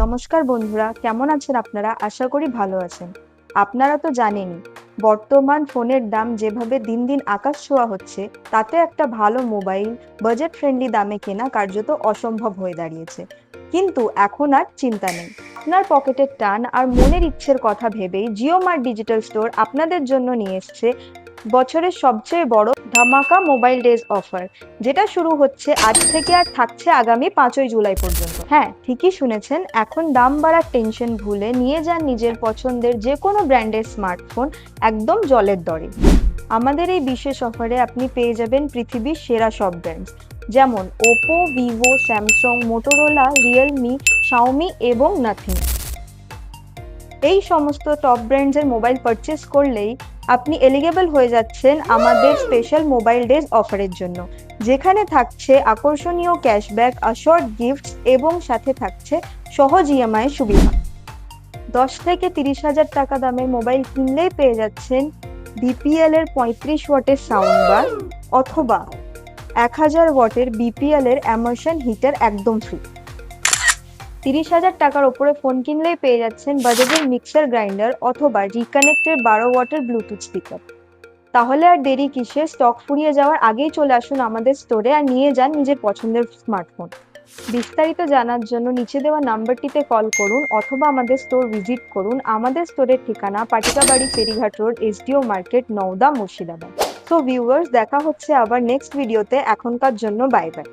নমস্কার বন্ধুরা, কেমন আছেন আপনারা? আশা করি ভালো আছেন। আপনারা তো জানেনই, বর্তমান ফোনের দাম যেভাবে দিন দিন আকাশ ছোঁয়া হচ্ছে, তাতে একটা ভালো মোবাইল বাজেট ফ্রেন্ডলি দামে কেনা কার্যত অসম্ভব হয়ে দাঁড়িয়েছে। কিন্তু এখন আর চিন্তা নেই। আপনার পকেটের টান আর মনের ইচ্ছের কথা ভেবেই জিও মার্ট ডিজিটাল স্টোর আপনাদের জন্য নিয়ে এসেছে বছরের সবচেয়ে বড় ধামাকা মোবাইল ডেজ অফার, যেটা শুরু হচ্ছে আজ থেকে আর থাকছে আগামী 5ই জুলাই পর্যন্ত। হ্যাঁ, ঠিকই শুনেছেন, এখন দাম বাড়ার টেনশন ভুলে নিয়ে যান নিজের পছন্দের যে কোনো ব্র্যান্ডের স্মার্টফোন একদম জলের দরে। আমাদের এই বিশেষ অফারে আপনি পেয়ে যাবেন পৃথিবীর সেরা সব ব্র্যান্ডস, যেমন Oppo, Vivo, Samsung, Motorola, Realme, Xiaomi এবং নাথিং। এই সমস্ত টপ ব্র্যান্ডসের মোবাইল পারচেস করলেই আপনি এলিগেবল হয়ে যাচ্ছেন আমাদের স্পেশাল মোবাইল ডেজ অফারের জন্য, যেখানে থাকছে আকর্ষণীয় ক্যাশব্যাক, অ্যাশোর্ড গিফটস এবং সাথে থাকছে সহজ ইএমআই সুবিধা। 10 থেকে 30 হাজার টাকা দামের মোবাইল কিনলেই পেয়ে যাচ্ছেন বিপিএল এর 35 ওয়াটের সাউন্ড বার অথবা 1000 ওয়াটের বিপিএল এর অ্যামার্শন হিটার একদম ফ্রি। 30 হাজার টাকার ওপরে ফোন কিনলেই পেয়ে যাচ্ছেন বাজাজের মিক্সার গ্রাইন্ডার অথবা রিকানেক্টের 12 ওয়াটের ব্লুটুথ স্পিকার। তাহলে আর দেরি কিসে? স্টক ফুরিয়ে যাওয়ার আগেই চলে আসুন আমাদের স্টোরে আর নিয়ে যান নিজের পছন্দের স্মার্টফোন। বিস্তারিত জানার জন্য নিচে দেওয়া নাম্বারটিতে কল করুন অথবা আমাদের স্টোর ভিজিট করুন। আমাদের স্টোরের ঠিকানা Patikabari, Ferighat road, SDO market, Nowda, Murshidabad. So viewers, দেখা হচ্ছে আবার নেক্সট ভিডিওতে। এখনকার জন্য বাই বাই।